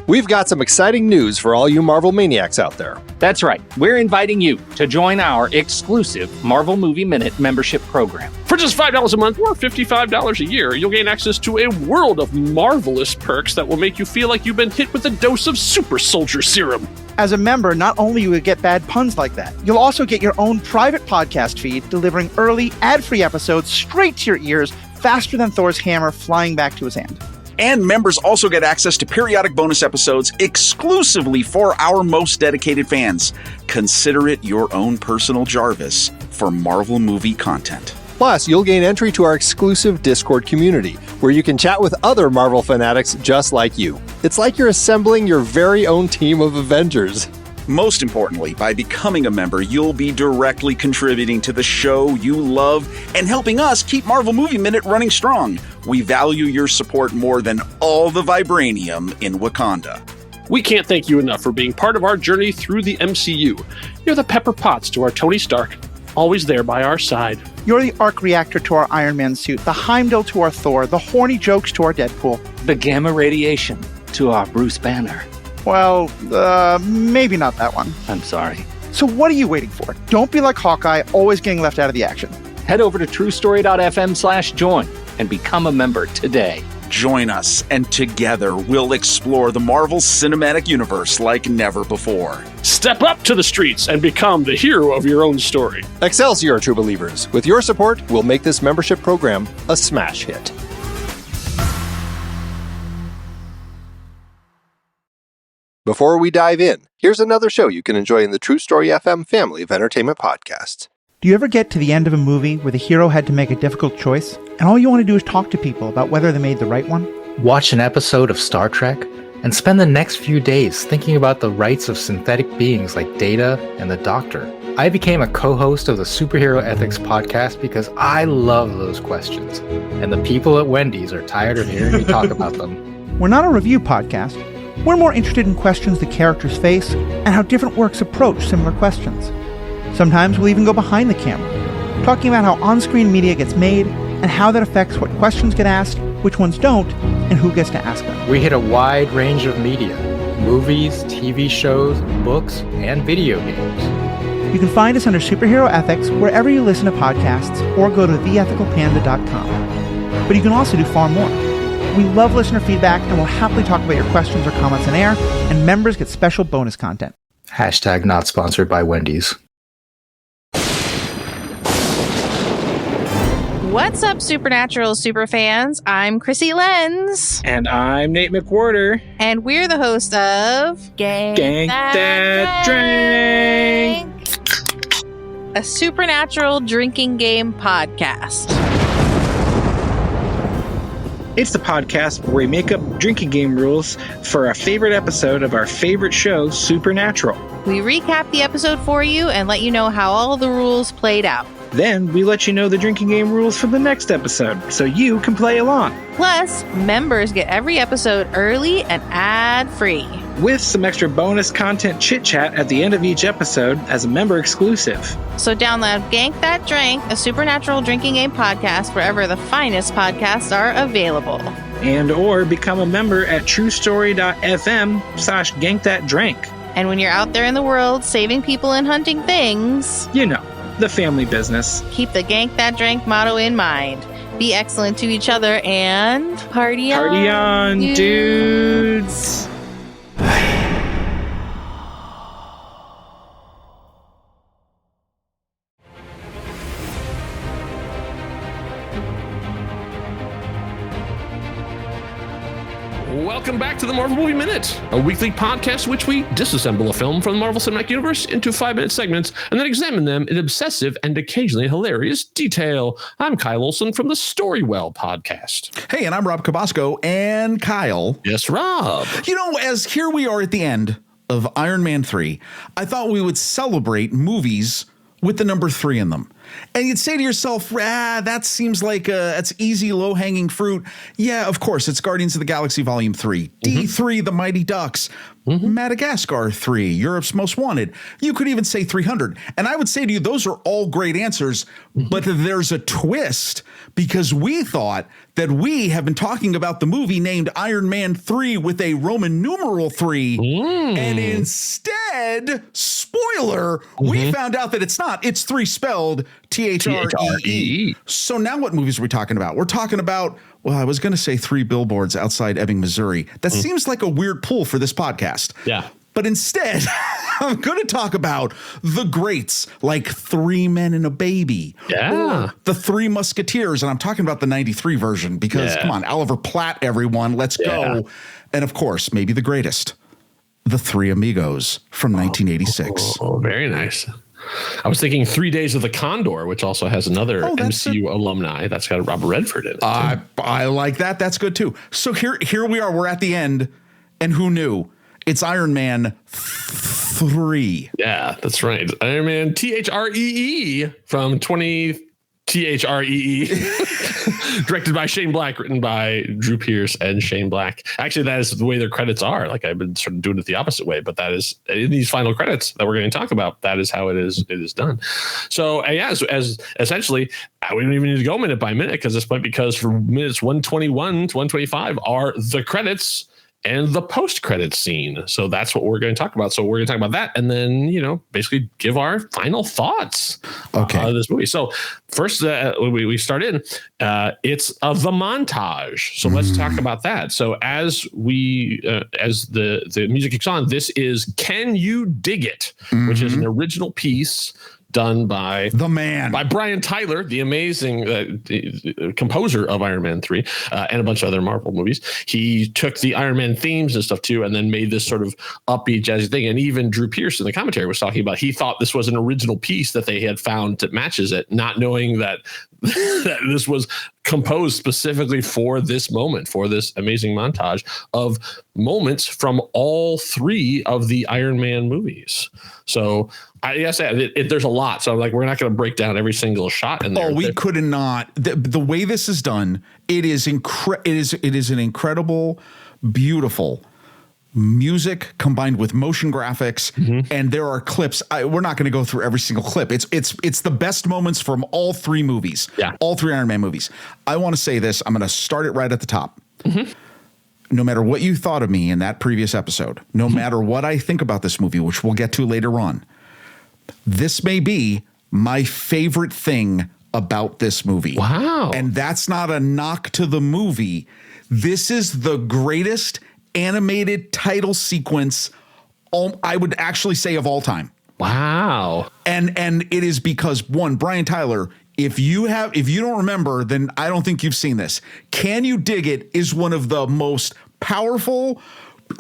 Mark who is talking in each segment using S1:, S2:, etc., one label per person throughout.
S1: We've got some exciting news for all you Marvel maniacs out there.
S2: That's right. We're inviting you to join our exclusive Marvel Movie Minute membership program.
S3: For just $5 a month or $55 a year, you'll gain access to a world of marvelous perks that will make you feel like you've been hit with a dose of super soldier serum.
S4: As a member, not only will you get bad puns like that, you'll also get your own private podcast feed delivering early, ad-free episodes straight to your ears faster than Thor's hammer flying back to his hand.
S5: And members also get access to periodic bonus episodes exclusively for our most dedicated fans. Consider it your own personal Jarvis for Marvel movie content.
S1: Plus, you'll gain entry to our exclusive Discord community, where you can chat with other Marvel fanatics just like you. It's like you're assembling your very own team of Avengers.
S5: Most importantly, by becoming a member, you'll be directly contributing to the show you love and helping us keep Marvel Movie Minute running strong. We value your support more than all the vibranium in Wakanda.
S3: We can't thank you enough for being part of our journey through the MCU. You're the Pepper Potts to our Tony Stark, always there by our side.
S4: You're the arc reactor to our Iron Man suit, the Heimdall to our Thor, the horny jokes to our Deadpool.
S2: The gamma radiation to our Bruce Banner.
S4: Well, maybe not that one.
S2: I'm sorry.
S4: So what are you waiting for? Don't be like Hawkeye, always getting left out of the action.
S2: Head over to truestory.fm/join and become a member today.
S5: Join us, and together we'll explore the Marvel Cinematic Universe like never before.
S3: Step up to the streets and become the hero of your own story.
S1: Excelsior, true believers. With your support, we'll make this membership program a smash hit. Before we dive in, here's another show you can enjoy in the True Story FM family of entertainment podcasts.
S4: Do you ever get to the end of a movie where the hero had to make a difficult choice, and all you want to do is talk to people about whether they made the right one?
S6: Watch an episode of Star Trek and spend the next few days thinking about the rights of synthetic beings like Data and the Doctor. I became a co-host of the Superhero Ethics podcast because I love those questions, and the people at Wendy's are tired of hearing me talk about them.
S4: We're not a review podcast. We're more interested in questions the characters face and how different works approach similar questions. Sometimes we'll even go behind the camera, talking about how on-screen media gets made and how that affects what questions get asked, which ones don't, and who gets to ask them.
S6: We hit a wide range of media: movies, TV shows, books, and video games.
S4: You can find us under Superhero Ethics wherever you listen to podcasts or go to theethicalpanda.com. But you can also do far more. We love listener feedback and will happily talk about your questions or comments on air, and members get special bonus content.
S6: Hashtag not sponsored by Wendy's.
S7: What's up, Supernatural superfans? I'm Chrissy Lenz.
S8: And I'm Nate McWhorter.
S7: And we're the host of
S8: Gang That Drink,
S7: a supernatural drinking game podcast.
S8: It's the podcast where we make up drinking game rules for a favorite episode of our favorite show, Supernatural.
S7: We recap the episode for you and let you know how all the rules played out.
S8: Then we let you know the drinking game rules for the next episode, so you can play along.
S7: Plus, members get every episode early and ad-free,
S8: with some extra bonus content chit-chat at the end of each episode as a member exclusive.
S7: So download Gank That Drink, a supernatural drinking game podcast wherever the finest podcasts are available.
S8: And or become a member at truestory.fm/gankthatdrank.
S7: And when you're out there in the world saving people and hunting things,
S8: you know, the family business.
S7: Keep the Gank That Drink motto in mind. Be excellent to each other and party on.
S8: Party on, dudes.
S3: Welcome back to the Marvel Movie Minute, a weekly podcast in which we disassemble a film from the Marvel Cinematic Universe into 5-minute segments and then examine them in obsessive and occasionally hilarious detail. I'm Kyle Olson from the Storywell podcast.
S9: Hey, and I'm Rob Cabasco, and Kyle.
S3: Yes, Rob.
S9: You know, as here we are at the end of Iron Man 3, I thought we would celebrate movies with the number 3 in them. And you'd say to yourself, that seems like that's easy, low-hanging fruit. Yeah, of course, it's Guardians of the Galaxy Volume 3, D3, The Mighty Ducks, Madagascar 3, Europe's Most Wanted. You could even say 300. And I would say to you, those are all great answers, but there's a twist, because we thought that we have been talking about the movie named Iron Man 3 with a Roman numeral 3, and instead, spoiler, we found out that it's not. It's 3 spelled Three. So now what movies are we talking about? We're talking about, well, I was going to say 3 billboards outside Ebbing, Missouri. That seems like a weird pull for this podcast.
S3: Yeah.
S9: But instead, I'm going to talk about the greats, like 3 Men and a Baby.
S3: Yeah.
S9: Or the 3 Musketeers. And I'm talking about the 93 version because, come on, Oliver Platt, everyone, let's go. And of course, maybe the greatest, the 3 Amigos from 1986.
S3: Oh, very nice. I was thinking 3 Days of the Condor, which also has another MCU alumni. That's got Robert Redford in it.
S9: I like that. That's good too. So here we are. We're at the end. And who knew? It's Iron Man 3.
S3: Yeah, that's right. Iron Man THREE from THREE. Directed by Shane Black, written by Drew Pearce and Shane Black. Actually, that is the way their credits are. Like, I've been sort of doing it the opposite way, but that is in these final credits that we're going to talk about. That is how it is done. So, as essentially, we don't even need to go minute by minute because for minutes 121 to 125 are the credits and the post-credits scene. So that's what we're going to talk about. So we're going to talk about that and then, basically give our final thoughts of this movie. So first, we start in, it's the montage. So let's talk about that. So as the music kicks on, this is Can You Dig It? Which is an original piece done by by Brian Tyler, the amazing composer of Iron Man 3 and a bunch of other Marvel movies. He took the Iron Man themes and stuff too, and then made this sort of upbeat jazzy thing. And even Drew Pearce in the commentary was talking about, he thought this was an original piece that they had found that matches it, not knowing that that this was composed specifically for this moment, for this amazing montage of moments from all 3 of the Iron Man movies. So there's a lot. So we're not going to break down every single shot in there.
S9: Oh, we could not. The way this is done, it is an incredible, beautiful music combined with motion graphics, and there are clips. We're not going to go through every single clip. It's the best moments from all 3 movies. Yeah, all 3 Iron Man movies. I want to say this. I'm going to start it right at the top. No matter what you thought of me in that previous episode, no matter what I think about this movie, which we'll get to later on, this may be my favorite thing about this movie.
S3: Wow.
S9: And that's not a knock to the movie. This is the greatest animated title sequence, I would actually say, of all time.
S3: Wow.
S9: And it is because, one, Brian Tyler, if you don't remember, then I don't think you've seen this. Can You Dig It is one of the most powerful,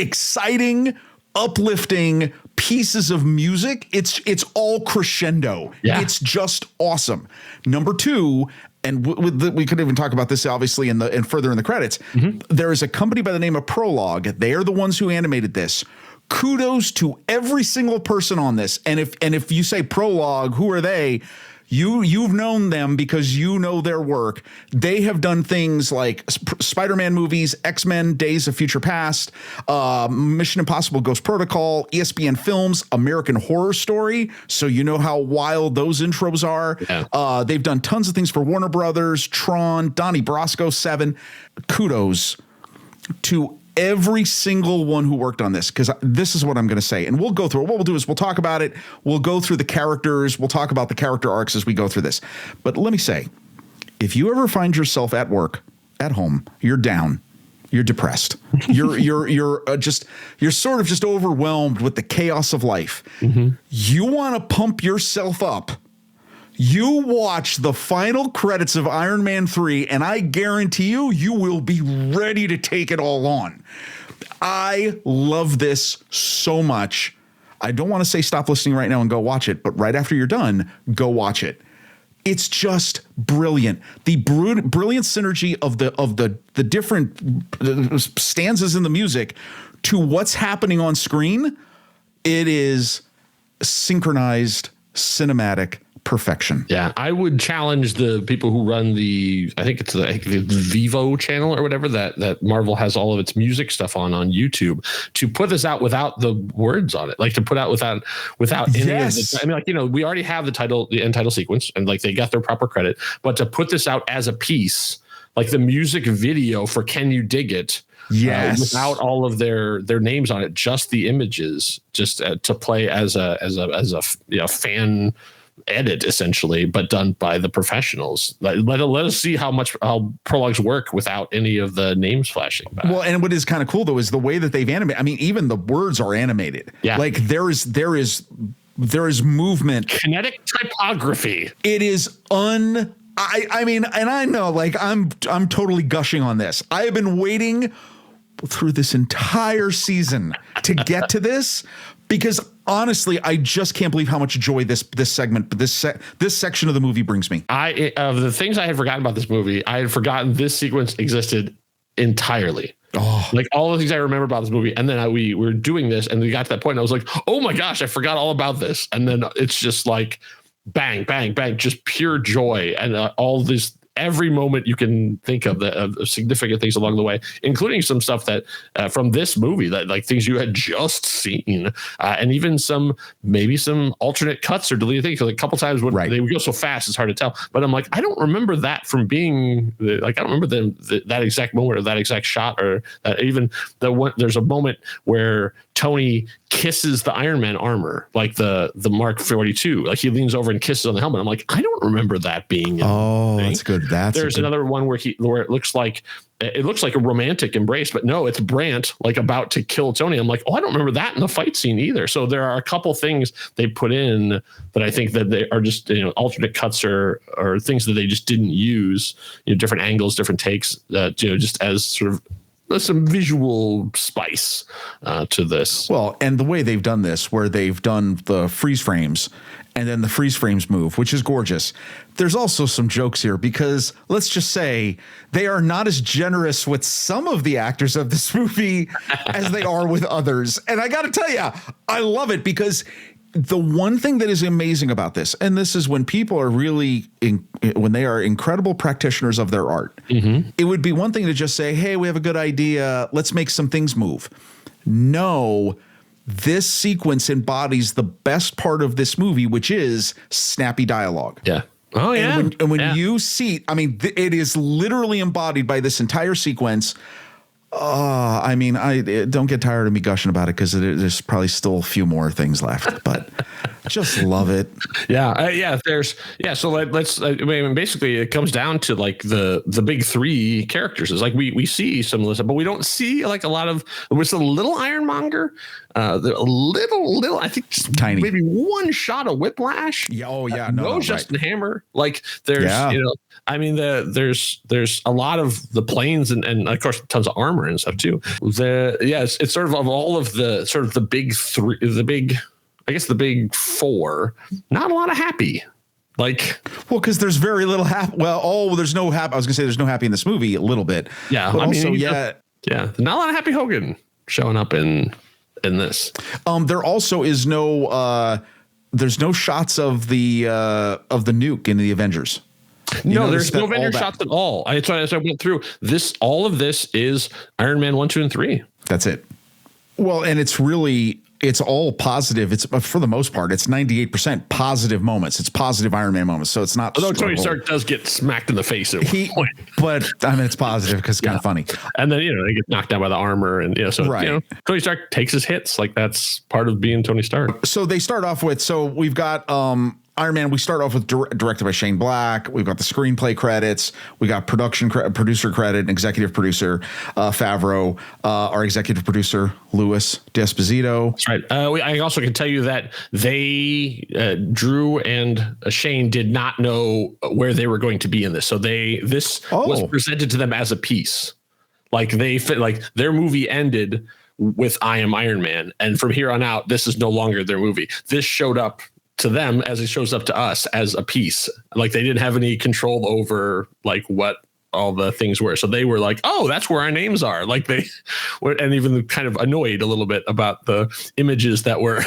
S9: exciting, uplifting pieces of music. It's all crescendo. Yeah. It's just awesome. Number 2, and we could even talk about this obviously and further in the credits. There is a company by the name of Prologue. They are the ones who animated this. Kudos to every single person on this. And if you say Prologue, who are they? You've known them because you know their work. They have done things like Spider-Man movies, X-Men, Days of Future Past, Mission Impossible Ghost Protocol, ESPN Films, American Horror Story. So you know how wild those intros are. Yeah. They've done tons of things for Warner Brothers, Tron, Donnie Brasco, 7. Kudos to every single one who worked on this, because this is what I'm going to say. And we'll go through it. What we'll do is we'll talk about it. We'll go through the characters. We'll talk about the character arcs as we go through this. But let me say, if you ever find yourself at work, at home, you're down, you're depressed, you're sort of just overwhelmed with the chaos of life. You want to pump yourself up. You watch the final credits of Iron Man 3, and I guarantee you will be ready to take it all on. I love this so much. I don't want to say stop listening right now and go watch it, but right after you're done, go watch it. It's just brilliant. The brilliant synergy of the different stanzas in the music to what's happening on screen. It is synchronized, cinematic, perfection.
S3: Yeah, I would challenge the people who run I think it's the Vivo channel or whatever that Marvel has all of its music stuff on YouTube, to put this out without the words on it, like to put out without any of the, I mean, like, you know, we already have the end title sequence, and like they got their proper credit, but to put this out as a piece, like the music video for Can You Dig It? Yes, without all of their names on it, just the images, just to play as a fan edit essentially, but done by the professionals. Let us see how prologues work without any of the names flashing back.
S9: Well, and what is kind of cool though is the way that they've animated. I mean, even the words are animated. Yeah, like there is movement,
S3: kinetic typography.
S9: It is I mean, and I know, like, I'm totally gushing on this. I have been waiting through this entire season to get to this, because honestly, I just can't believe how much joy this segment, this section of the movie brings me.
S3: Of the things I had forgotten about this movie, I had forgotten this sequence existed entirely. Oh, like all the things I remember about this movie. And then we were doing this, and we got to that point, and I was like, oh my gosh, I forgot all about this. And then it's just like, bang, bang, bang, just pure joy. And all this, every moment you can think of significant things along the way, including some stuff that from this movie, that like things you had just seen, and even maybe some alternate cuts or deleted things. Like a couple times when they would go so fast, it's hard to tell. But I'm like, I don't remember that from being like, I don't remember that exact moment or that exact shot, or even there's a moment where Tony kisses the Iron Man armor, like the Mark 42. Like he leans over and kisses on the helmet. I'm like, I don't remember that being.
S9: That's good.
S3: There's another one where it looks like a romantic embrace, but no, it's Brant like about to kill Tony. I'm like, I don't remember that in the fight scene either. So there are a couple things they put in that I think that they are just, you know, alternate cuts or things that they just didn't use, you know, different angles, different takes, you know, just as sort of some visual spice to this.
S9: Well, and the way they've done this, where they've done the freeze frames and then the freeze frames move, which is gorgeous. There's also some jokes here, because let's just say they are not as generous with some of the actors of this movie as they are with others. And I got to tell you, I love it, because the one thing that is amazing about this, and this is when people are really, when they are incredible practitioners of their art, it would be one thing to just say, hey, we have a good idea, let's make some things move. No, this sequence embodies the best part of this movie, which is snappy dialogue.
S3: Yeah. Oh, yeah.
S9: And when you see, I mean, it is literally embodied by this entire sequence. I mean, don't get tired of me gushing about it, because there's probably still a few more things left, but just love it.
S3: Yeah. So let's, I mean, basically it comes down to like the big three characters. Is like, we see some of this, but we don't see like a lot of, there's a little Ironmonger, a little, I think just tiny, maybe one shot of Whiplash.
S9: Yeah. Oh yeah.
S3: No, Justin Hammer. Like there's, you know, I mean, there's a lot of the planes and of course tons of armor and stuff too. It's sort of all of the sort of the big three, I guess the big four, not a lot of happy. Like,
S9: well, because there's very little happy. Well, there's no happy. I was gonna say there's no happy in this movie a little bit.
S3: Yeah.
S9: But
S3: I mean,
S9: also,
S3: not a lot of Happy Hogan showing up in this.
S9: There also is there's no shots of the nuke in the Avengers.
S3: No, there's no Avenger shots at all. I went through this. All of this is Iron Man 1, 2, and 3.
S9: That's it. Well, and it's all positive. It's for the most part, it's 98% positive moments. It's positive Iron Man moments. So it's not.
S3: Although Tony Stark does get smacked in the face at one point.
S9: But I mean, it's positive because it's kind of funny.
S3: And then, you know, they get knocked down by the armor, and you know, Tony Stark takes his hits. Like that's part of being Tony Stark.
S9: So they start off with. So we've got Iron Man, we start off with directed by Shane Black. We've got the screenplay credits. We got producer credit, and executive producer Favreau, our executive producer Louis D'Esposito.
S3: That's right. I also can tell you that they, Drew and Shane, did not know where they were going to be in this. So this was presented to them as a piece. Like their movie ended with I Am Iron Man, and from here on out, this is no longer their movie. This showed up to them as it shows up to us as a piece. Like they didn't have any control over like what all the things were. So they were like, oh, that's where our names are. Like they were, and even kind of annoyed a little bit about the images that were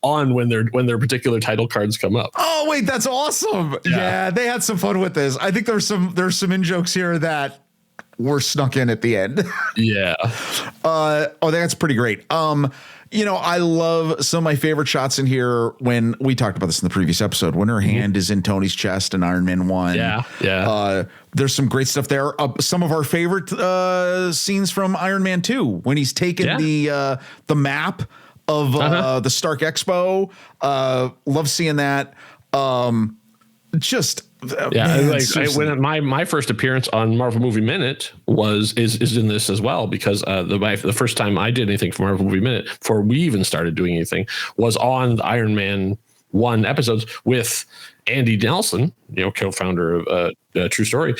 S3: on when their particular title cards come up.
S9: Oh, wait, that's awesome. Yeah, they had some fun with this. I think there's some in jokes here that were snuck in at the end.
S3: Yeah.
S9: That's pretty great. I love some of my favorite shots in here when we talked about this in the previous episode, when her hand is in Tony's chest in Iron Man 1.
S3: Yeah.
S9: There's some great stuff there. Some of our favorite scenes from Iron Man 2, when he's taken the map of the Stark Expo. Love seeing that. When my first appearance on Marvel Movie Minute is in this as well, because the first time I did anything for Marvel Movie Minute before we even started doing anything was on the Iron Man 1 episodes with Andy Nelson, co-founder of True Story,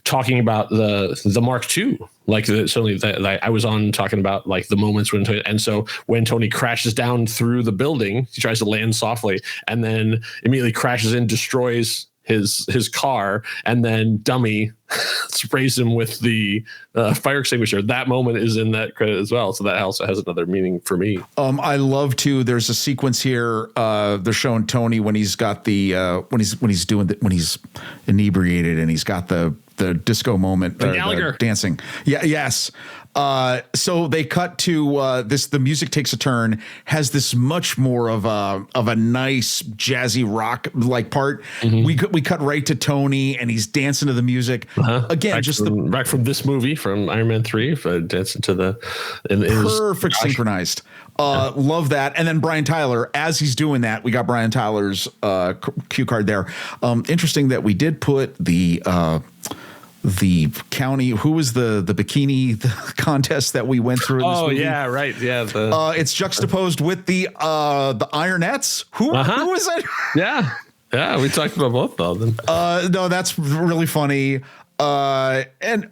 S9: talking about the Mark II. Like I was on talking about like the moments when Tony crashes down through the building, he tries to land softly and then immediately crashes in, destroys his car, and then Dummy sprays him with the fire extinguisher. That moment is in that credit as well, so that also has another meaning for me. I love too. There's a sequence here. They're showing Tony when he's got the when he's inebriated and he's got the disco moment,
S3: Gallagher
S9: dancing. Yeah. Yes. So they cut to this. The music takes a turn. Has this much more of a nice jazzy rock like part. Mm-hmm. We cut right to Tony and he's dancing to the music again.
S3: Back from this movie from Iron Man 3, dancing to the
S9: perfect synchronized. Love that. And then Brian Tyler, as he's doing that, we got Brian Tyler's cue card there. Interesting that we did put the county, who was the bikini contest that we went through in this movie?
S3: Yeah, right. Yeah.
S9: It's juxtaposed with the Ironettes. Who is it?
S3: Yeah, we talked about both of them.
S9: No, that's really funny. And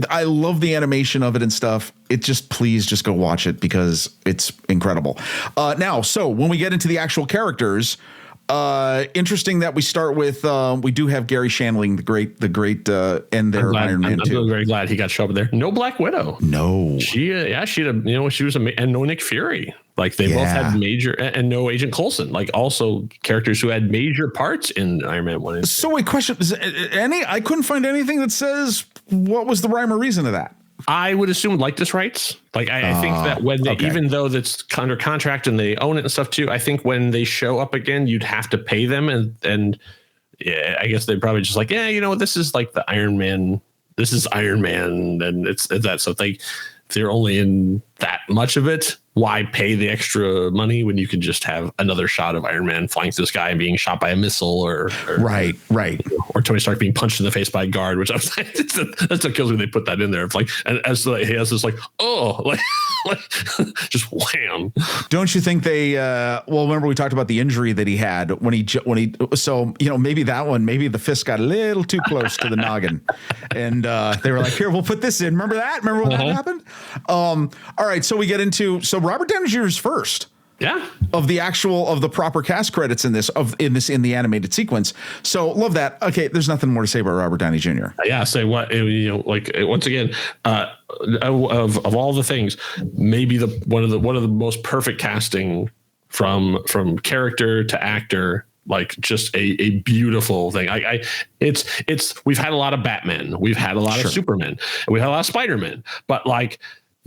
S9: I love the animation of it and stuff. Please just go watch it because it's incredible. Now, so when we get into the actual characters, interesting that we start with, we do have Gary Shandling, the great end there. Iron Man 2.
S3: I'm very glad he got shown up there. No Black Widow.
S9: No.
S3: She was and no Nick Fury. Like they both had major, and no Agent Coulson, like also characters who had major parts in Iron Man 1.
S9: So wait, question, I couldn't find anything that says what was the rhyme or reason of that.
S3: I would assume likeness rights. Like I think that when even though that's under contract and they own it and stuff too, I think when they show up again, you'd have to pay them. And yeah, I guess they're probably just like, this is like the Iron Man. This is Iron Man. And it's that. So they're only in that much of it. Why pay the extra money when you can just have another shot of Iron Man flying through the sky and being shot by a missile or
S9: right.
S3: Or Tony Stark being punched in the face by a guard, which I was like, that's what kills me. They put that in there. It's like, and as he has this like just wham.
S9: Don't you think they, remember we talked about the injury that he had when he, maybe that one, maybe the fist got a little too close to the noggin and they were like, here, we'll put this in. Remember that? Remember when that happened? All right. So we get into, Robert Downey Jr. is first.
S3: Yeah.
S9: Of the proper cast credits in the animated sequence. So love that. Okay. There's nothing more to say about Robert Downey Jr.
S3: Yeah. Say what, once again, of all the things, maybe one of the most perfect casting from character to actor. Like just a beautiful thing. We've had a lot of Batman, we've had a lot of Superman, and we've had a lot of Spider-Man, but like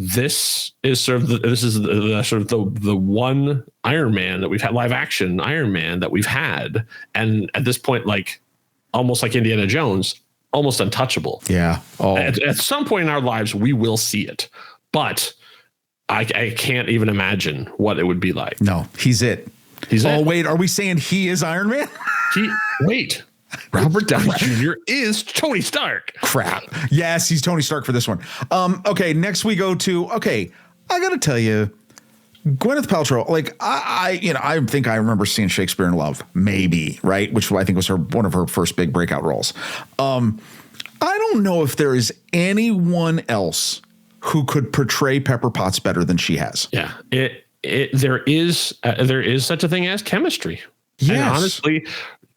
S3: this is sort of the one Iron Man that we've had, live action Iron Man that we've had, and at this point, like almost like Indiana Jones, almost untouchable.
S9: Yeah. Oh.
S3: At some point in our lives, we will see it, but I can't even imagine what it would be like.
S9: No, he's it. Wait, are we saying he is Iron Man?
S3: Robert Downey Jr. is Tony Stark.
S9: Crap. Yes, he's Tony Stark for this one. Okay, next we go to, I got to tell you, Gwyneth Paltrow, like I think I remember seeing Shakespeare in Love, maybe, right? Which I think was one of her first big breakout roles. I don't know if there is anyone else who could portray Pepper Potts better than she has.
S3: Yeah, there is such a thing as chemistry.
S9: Yes.
S3: And honestly,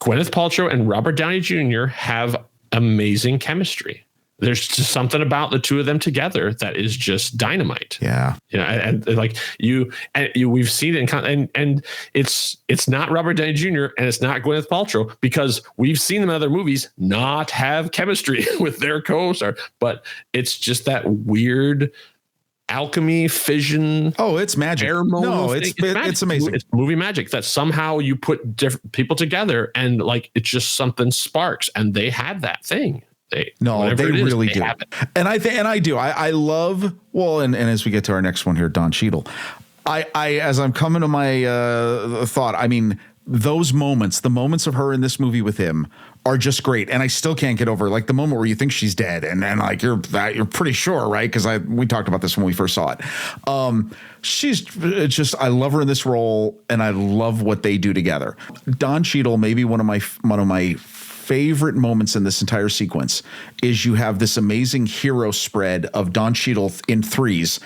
S3: Gwyneth Paltrow and Robert Downey Jr. have amazing chemistry. There's just something about the two of them together that is just dynamite.
S9: Yeah.
S3: And like we've seen it and it's not Robert Downey Jr. and it's not Gwyneth Paltrow, because we've seen them in other movies not have chemistry with their co-star, but it's just that weird alchemy, fission.
S9: Oh, it's magic. It's amazing.
S3: It's movie magic that somehow you put different people together and like it's just something sparks, and they had that thing. They really do.
S9: And I love, well, and as we get to our next one here, Don Cheadle, I as I'm coming to my thought, I mean, those moments, the moments of her in this movie with him are just great. And I still can't get over like the moment where you think she's dead and like you're pretty sure, right? Because we talked about this when we first saw it. She's just, I love her in this role, and I love what they do together. Don Cheadle, maybe one of my favorite moments in this entire sequence is you have this amazing hero spread of Don Cheadle in threes.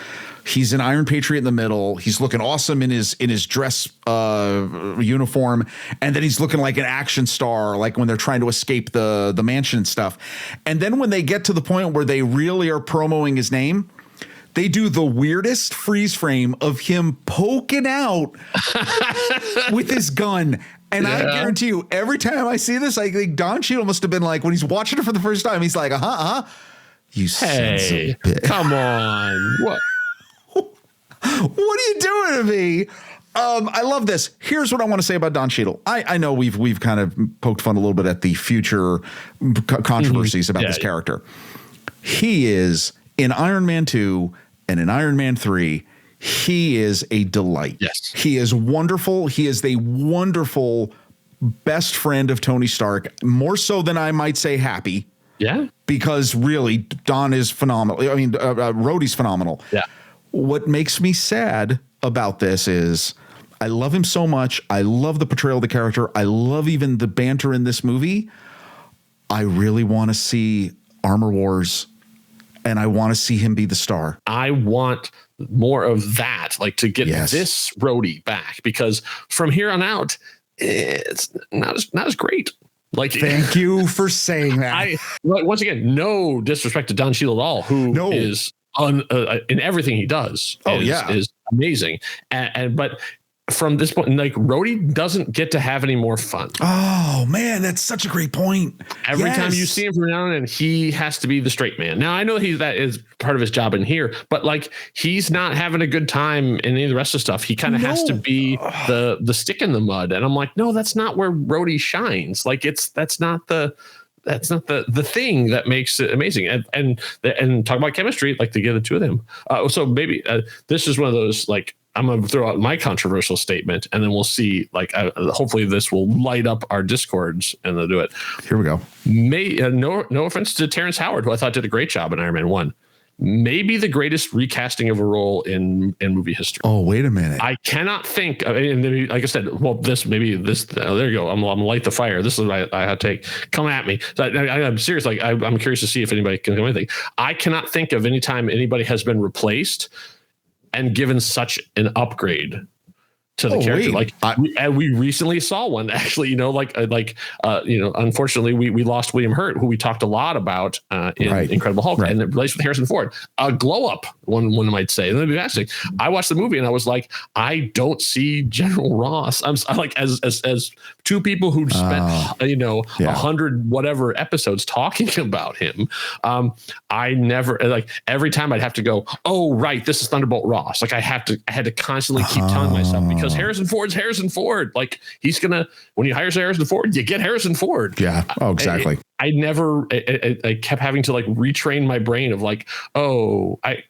S9: He's an Iron Patriot in the middle. He's looking awesome in his dress uniform, and then he's looking like an action star, like when they're trying to escape the mansion and stuff. And then when they get to the point where they really are promoting his name, they do the weirdest freeze frame of him poking out with his gun. And I guarantee you, every time I see this, I think Don Cheadle must have been like, when he's watching it for the first time, he's like, you sons of a bitch.
S3: Come on. What?
S9: What are you doing to me? I love this. Here's what I want to say about Don Cheadle. I know we've kind of poked fun a little bit at the future controversies about this character. He is in Iron Man 2 and in Iron Man 3. He is a delight.
S3: Yes.
S9: He is wonderful. He is the wonderful best friend of Tony Stark, more so than I might say Happy.
S3: Yeah.
S9: Because really, Don is phenomenal. I mean, Rhodey's phenomenal.
S3: Yeah.
S9: What makes me sad about this is I love him so much. I love the portrayal of the character. I love even the banter in this movie. I really want to see Armor Wars, and I want to see him be the star.
S3: I want more of that, like to get this Rhodey back, because from here on out, it's not as great. Like,
S9: thank you for saying that.
S3: Once again, no disrespect to Don Cheadle at all, who is in everything he does. Is amazing. But from this point, like, Rhodey doesn't get to have any more fun.
S9: Oh man, that's such a great point.
S3: Every time you see him from now on, and he has to be the straight man. Now I know that is part of his job in here, but like, he's not having a good time in any of the rest of the stuff. He kind of has to be the stick in the mud. And I'm like, no, that's not where Rhodey shines. Like, that's not the thing that makes it amazing. And talk about chemistry, like, to get the two of them. So maybe this is one of those, like, I'm going to throw out my controversial statement, and then we'll see, like, hopefully this will light up our Discords, and they'll do it.
S9: Here we go.
S3: No offense to Terrence Howard, who I thought did a great job in Iron Man 1. Maybe the greatest recasting of a role in movie history.
S9: Oh, wait a minute.
S3: I cannot think of, and maybe, like I said, well, there you go. I'm gonna light the fire. This is what I had to take. Come at me. So I'm serious. Like, I'm curious to see if anybody can do anything. I cannot think of any time anybody has been replaced and given such an upgrade to the character.
S9: Wait.
S3: Like, we recently saw one, actually, unfortunately we lost William Hurt, who we talked a lot about in Incredible Hulk, and it relates with Harrison Ford. A glow up, one might say. And then I watched the movie and I was like, I don't see General Ross. I'm like, as two people who spent 100 whatever episodes talking about him. I never, like, every time I'd have to go, oh right, this is Thunderbolt Ross. Like, I had to constantly keep telling myself, because Harrison Ford's Harrison Ford. Like, he's gonna, when you hire Harrison Ford, you get Harrison Ford.
S9: Yeah. Oh, exactly.
S3: I kept having to, like, retrain my brain of, like, right,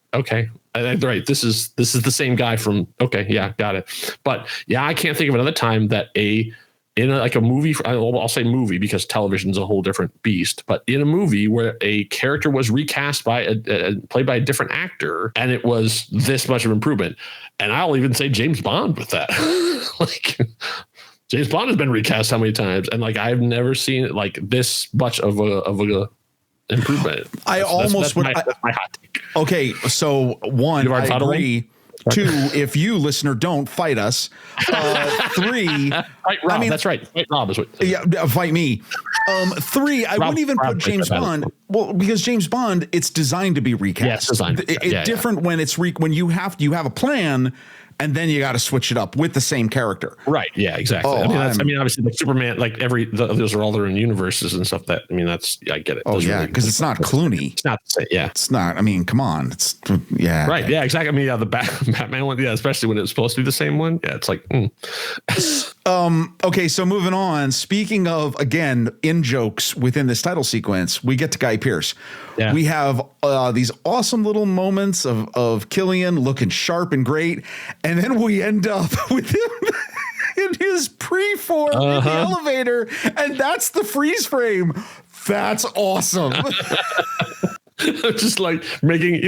S3: this is the same guy from, got it. But yeah, I can't think of another time that in a movie, I'll say movie because television's a whole different beast, but in a movie where a character was recast by played by a different actor, and it was this much of improvement. And I'll even say James Bond with that. Like, James Bond has been recast how many times, and, like, I've never seen it like this much of a improvement.
S9: That's my hot take. Okay, so one, I agree. 2, if you listener don't fight us. 3,
S3: fight Rob. I mean, that's right. Fight Rob is what.
S9: Yeah, fight me. 3, I wouldn't even put James Bond. Well, because James Bond, it's designed to be recast.
S3: Yes,
S9: it's different when it's when you have a plan. And then you got to switch it up with the same character.
S3: Right. Yeah, exactly.
S9: Oh,
S3: I mean, obviously, like Superman, like those are all their own universes and stuff that, I mean, I get it.
S9: Oh, yeah. Because it's not Clooney.
S3: It's not, yeah.
S9: It's not, I mean, come on. It's, yeah.
S3: Right. Yeah, exactly. I mean, the Batman one, yeah, especially when it's supposed to be the same one. Yeah, it's like,
S9: Okay, so moving on. Speaking of, again, in jokes within this title sequence, we get to Guy Pearce. Yeah. We have these awesome little moments of Killian looking sharp and great. And then we end up with him in his pre-form in the elevator. And that's the freeze frame. That's awesome.
S3: Just like making,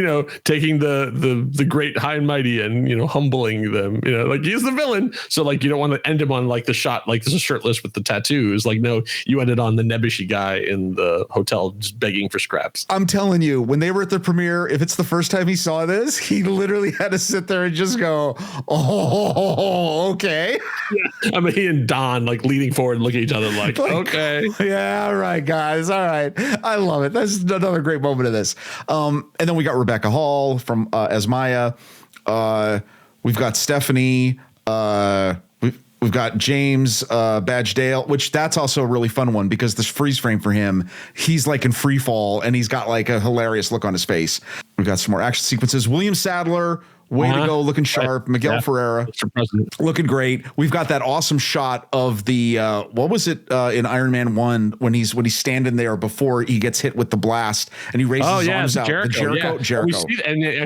S3: taking the great high and mighty and, humbling them, like he's the villain. So like, you don't want to end him on like the shot, like this is shirtless with the tattoos. Like, no, you ended on the nebbishy guy in the hotel just begging for scraps.
S9: I'm telling you, when they were at the premiere, if it's the first time he saw this, he literally had to sit there and just go, oh, okay.
S3: Yeah. I mean, he and Don like leaning forward and looking at each other like okay.
S9: Yeah. All right, guys. All right. I love it. That's another great moment of this. And then we got Rebecca Hall from as Maya. We've got Stephanie. We've got James Badgedale, which that's also a really fun one because this freeze frame for him, he's like in free fall and he's got like a hilarious look on his face. We've got some more action sequences. William Sadler. Way to go, looking sharp. Miguel Ferreira, looking great. We've got that awesome shot of the what was it in Iron Man 1 when he's standing there before he gets hit with the blast and he raises his arms out.
S3: Jericho.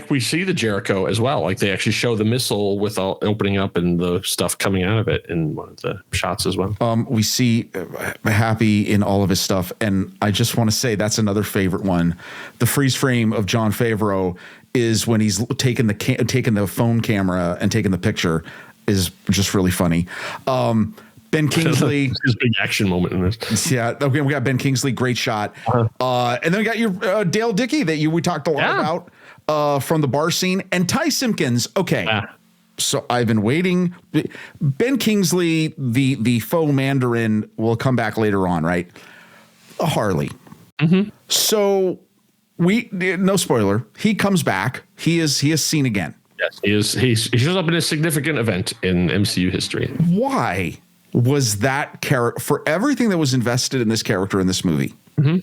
S3: We see the Jericho as well. Like they actually show the missile with all opening up and the stuff coming out of it in one of the shots as well.
S9: We see Happy in all of his stuff, and I just want to say that's another favorite one. The freeze frame of Jon Favreau is when he's taking the phone camera and taking the picture is just really funny. Ben Kingsley,
S3: his big action moment in this.
S9: Yeah, okay, we got Ben Kingsley, great shot. And then we got your Dale Dickey that we talked a lot about from the bar scene, and Ty Simpkins. Okay, so I've been waiting. Ben Kingsley, the faux Mandarin, will come back later on, right? A Harley. Mm-hmm. So. No spoiler. He comes back. He is seen again.
S3: Yes, he is. He shows up in a significant event in MCU history.
S9: Why was that character for everything that was invested in this character in this movie? Mm-hmm.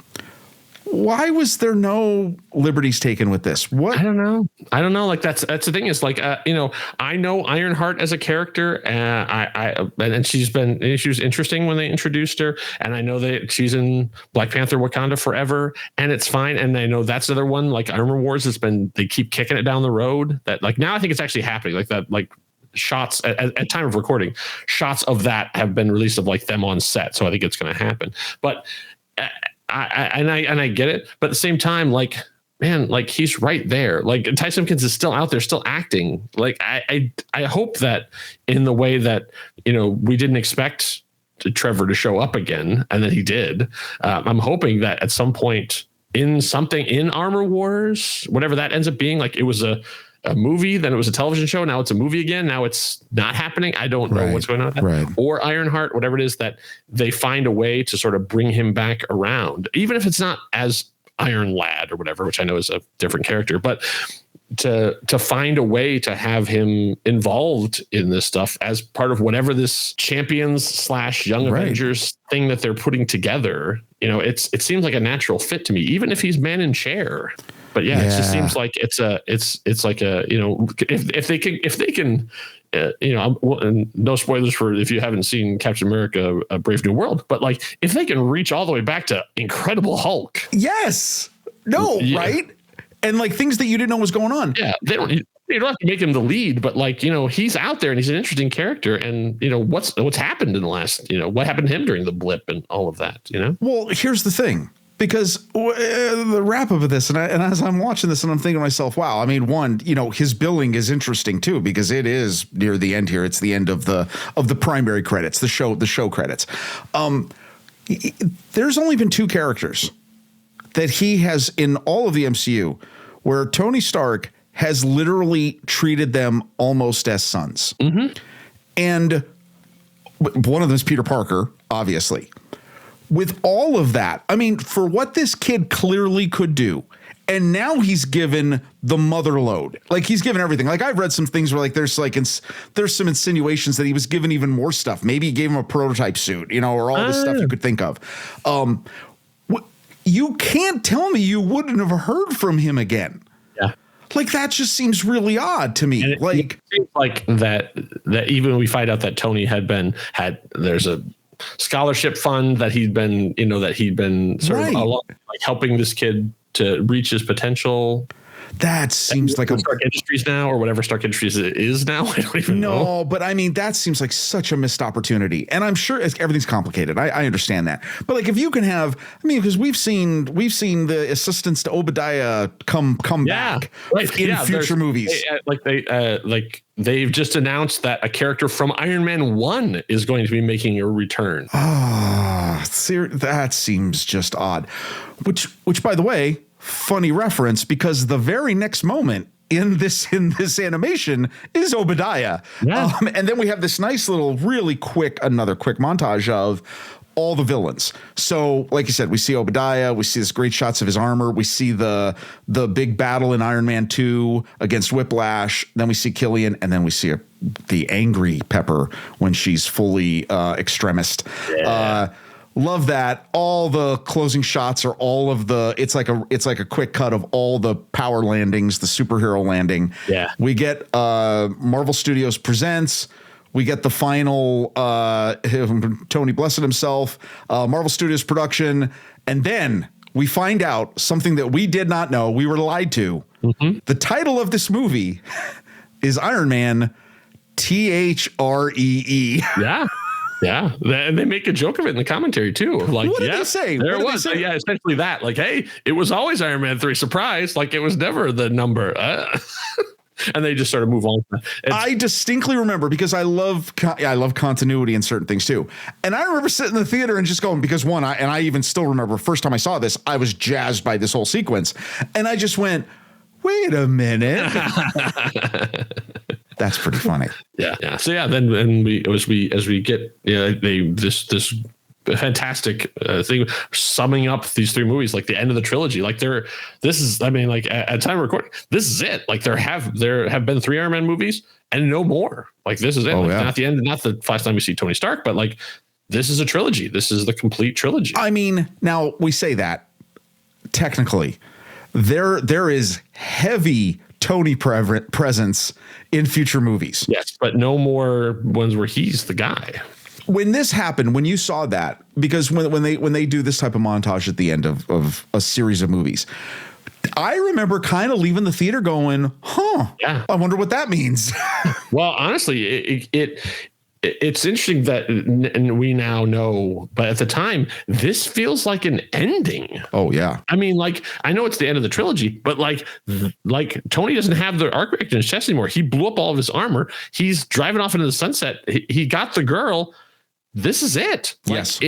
S9: Why was there no liberties taken with this? What?
S3: I don't know. Like that's the thing is like, I know Ironheart as a character and she was interesting when they introduced her. And I know that she's in Black Panther, Wakanda Forever, and it's fine. And I know that's the other one, like Armor Wars they keep kicking it down the road that like, now I think it's actually happening like that, like shots at time of recording, shots of that have been released of like them on set. So I think it's going to happen, but I get it, but at the same time, like, man, like he's right there. Like Ty Simpkins is still out there, still acting. Like I hope that in the way that, we didn't expect Trevor to show up again, and then he did. I'm hoping that at some point in something in Armor Wars, whatever that ends up being, like it was a movie, then it was a television show. Now it's a movie again. Now it's not happening. I don't know what's going on with that.
S9: Right.
S3: Or Ironheart, whatever it is, that they find a way to sort of bring him back around, even if it's not as Iron Lad or whatever, which I know is a different character, but to find a way to have him involved in this stuff as part of whatever this Champions / Young Avengers thing that they're putting together. It seems like a natural fit to me, even if he's man in chair. But it just seems like it's like a, if they can, and no spoilers for if you haven't seen Captain America: A Brave New World, but like if they can reach all the way back to Incredible Hulk.
S9: Yes. No. Yeah. Right. And like things that you didn't know was going on.
S3: Yeah. They don't have to make him the lead, but like, he's out there and he's an interesting character. And what's happened in the last, what happened to him during the blip and all of that,
S9: Well, here's the thing. Because the wrap up of this, and as I'm watching this, and I'm thinking to myself, wow, I mean, one, his billing is interesting too, because it is near the end here. It's the end of the primary credits, the show credits. There's only been 2 characters that he has in all of the MCU where Tony Stark has literally treated them almost as sons. And one of them is Peter Parker, obviously. With all of that, I mean, for what this kid clearly could do, and now he's given the mother load. Like, he's given everything. Like, I've read some things where, like, there's some insinuations that he was given even more stuff. Maybe he gave him a prototype suit, you know, or all this stuff you could think of. You can't tell me you wouldn't have heard from him again.
S3: Yeah.
S9: Like, that just seems really odd to me.
S3: And it seems like that even we find out that Tony there's a scholarship fund that he'd been sort of along, like, helping this kid to reach his potential.
S9: That seems like
S3: Stark Industries now, or whatever Stark Industries is now. I don't even know.
S9: No, but I mean, that seems like such a missed opportunity. And I'm sure everything's complicated. I understand that. But like, if you can have, I mean, because we've seen the assistants to Obadiah come back in future movies. They've just announced that a character from Iron Man 1 is going to be making a return. That seems just odd. Which, by the way, funny reference, because the very next moment in this animation is Obadiah.
S3: Yeah.
S9: And then we have this nice little, another quick montage of all the villains. So, like you said, we see Obadiah, we see this great shots of his armor, we see the big battle in Iron Man 2 against Whiplash, then we see Killian, and then we see the angry Pepper when she's fully extremist.
S3: Yeah.
S9: Love that. All the closing shots are it's like a quick cut of all the power landings, the superhero landing.
S3: Yeah.
S9: We get Marvel Studios Presents. We get the final Tony blessed himself, Marvel Studios production. And then we find out something that we did not know. We were lied to. Mm-hmm. The title of this movie is Iron Man THREE.
S3: Yeah. Yeah, and they make a joke of it in the commentary too. Like,
S9: what did they say?
S3: There it was. Yeah, essentially that. Like, hey, it was always Iron Man 3. Surprise! Like, it was never the number. And they just sort of move on.
S9: I distinctly remember, because I love continuity in certain things too. And I remember sitting in the theater and just going, because I even still remember first time I saw this, I was jazzed by this whole sequence, and I just went, wait a minute. That's pretty funny.
S3: Yeah. So yeah, then as we get this fantastic thing summing up these three movies, like the end of the trilogy. Like at time of recording, this is it. Like there have been 3 Iron Man movies and no more. Like this is it. Not the end, not the last time we see Tony Stark, but like this is a trilogy. This is the complete trilogy.
S9: I mean, now we say that technically there is heavy Tony presence in future movies.
S3: Yes, but no more ones where he's the guy.
S9: When this happened, when you saw that, because when they do this type of montage at the end of a series of movies, I remember kind of leaving the theater going, yeah, I wonder what that means.
S3: Well, honestly, it's interesting that, and we now know, but at the time, this feels like an ending.
S9: Oh yeah.
S3: I mean, like, I know it's the end of the trilogy, but like Tony doesn't have the arc reactor in his chest anymore. He blew up all of his armor. He's driving off into the sunset. He got the girl. This is it. Like,
S9: yes.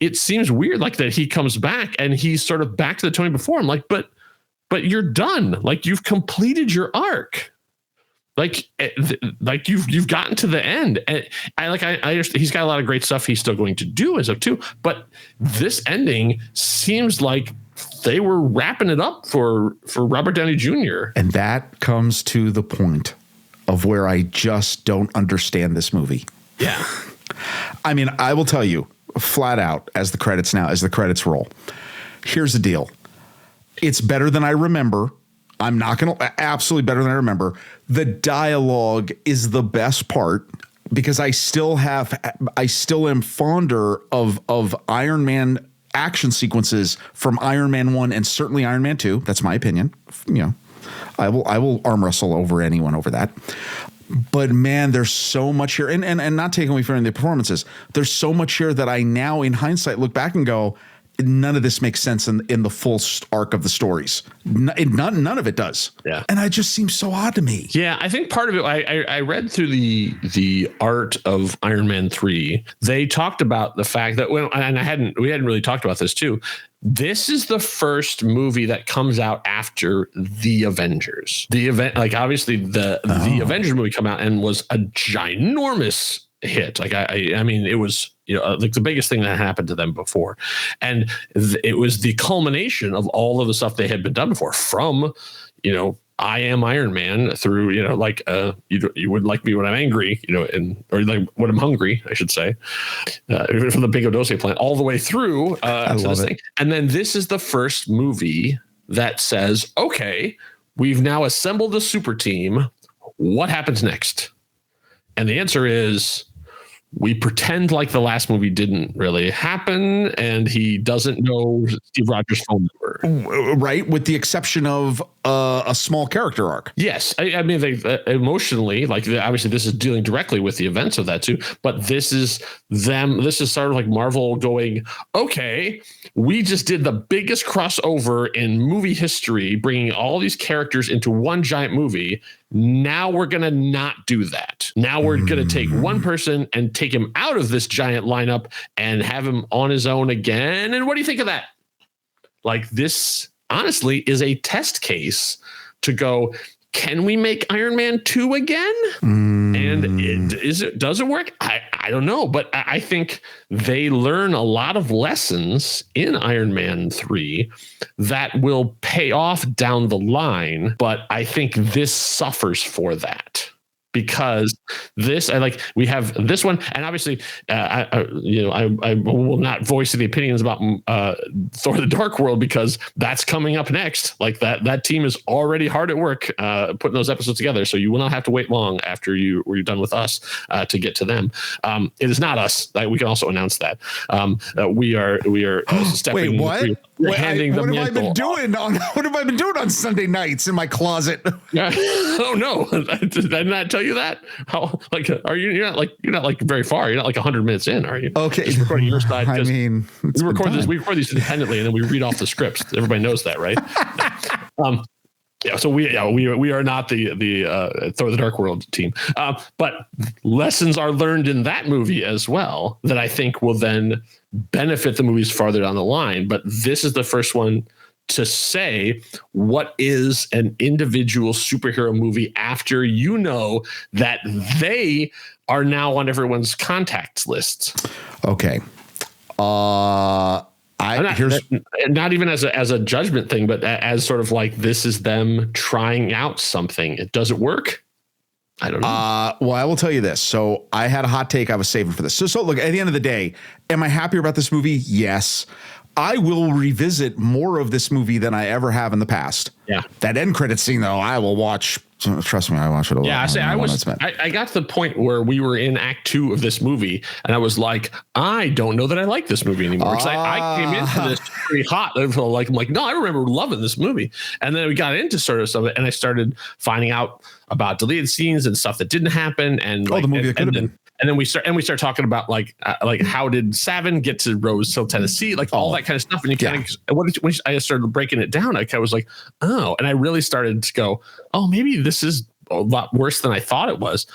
S3: It seems weird, like, that he comes back and he's sort of back to the Tony before. I'm like, but you're done. Like, you've completed your arc. Like you've gotten to the end, and I understand he's got a lot of great stuff he's still going to do as of too. But this ending seems like they were wrapping it up for Robert Downey Jr.
S9: And that comes to the point of where I just don't understand this movie.
S3: Yeah,
S9: I mean, I will tell you flat out as the credits roll. Here's the deal: it's better than I remember. I'm not going to absolutely better than I remember. The dialogue is the best part, because I still am fonder of Iron Man action sequences from Iron Man 1 and certainly Iron Man 2. That's my opinion. You know, I will arm wrestle over anyone over that. But man, there's so much here, and not taking away from the performances. There's so much here that I now, in hindsight, look back and go, none of this makes sense in the full arc of the stories. None of it does.
S3: Yeah.
S9: And it just seems so odd to me.
S3: Yeah. I think part of it, I read through the art of Iron Man 3. They talked about the fact that, we hadn't really talked about this too. this is the first movie that comes out after the Avengers. The event, like obviously the Avengers movie come out and was a ginormous hit. Like I mean, it was, you know, like the biggest thing that happened to them before, and it was the culmination of all of the stuff they had been done before, from, you know, I Am Iron Man through, you know, like you would like me when I'm angry, you know, or like when I'm hungry, I should say, from the Big Dose plant all the way through to this thing. And then this is the first movie that says, okay, we've now assembled a super team. What happens next? And the answer is, we pretend like the last movie didn't really happen, and he doesn't know Steve Rogers' phone number.
S9: Right, with the exception of a small character arc.
S3: Yes, I mean, they emotionally, like obviously this is dealing directly with the events of that too, but this is them. This is sort of like Marvel going, okay, we just did the biggest crossover in movie history, bringing all these characters into one giant movie. Now we're going to not do that. Now we're going to take one person and take him out of this giant lineup and have him on his own again. And what do you think of that? Like, this honestly is a test case to go, can we make Iron Man 2 again? And does it work? I don't know, but I think they learn a lot of lessons in Iron Man 3 that will pay off down the line. But I think this suffers for that. Because we have this one, and obviously, I will not voice any opinions about Thor: The Dark World, because that's coming up next. Like that team is already hard at work putting those episodes together, so you will not have to wait long after you're done with us to get to them. It is not us. We can also announce that we are stepping.
S9: Wait, what?
S3: What have I
S9: been doing on Sunday nights in my closet?
S3: Oh no! Did I not tell you that? How, like, are you? You're not like very far. You're not like 100 minutes in, are you?
S9: Okay,
S3: just recording your side.
S9: I mean,
S3: we record these independently, and then we read off the scripts. Everybody knows that, right? Yeah, so we are not the Thor: The Dark World team, but lessons are learned in that movie as well that I think will then benefit the movies farther down the line. But this is the first one to say what is an individual superhero movie after you know that they are now on everyone's contacts lists.
S9: Okay. Not
S3: even as a judgment thing, but as sort of like, this is them trying out something. Does it work? I don't know.
S9: Well, I will tell you this. So I had a hot take I was saving for this. So look, at the end of the day, am I happier about this movie? Yes. I will revisit more of this movie than I ever have in the past.
S3: Yeah.
S9: That end credit scene, though, I will watch. Trust me, I watch it a lot.
S3: Yeah, I got to the point where we were in Act 2 of this movie, and I was like, I don't know that I like this movie anymore. Because I came into this pretty hot. I'm like, no, I remember loving this movie. And then we got into sort of some of it, and I started finding out about deleted scenes and stuff that didn't happen. And
S9: the movie that could have been.
S3: And then we start talking about like how did Savin get to Rose Hill, Tennessee, like all that kind of stuff. And you kind of when I started breaking it down, I was like, oh, and I really started to go, oh, maybe this is a lot worse than I thought it was.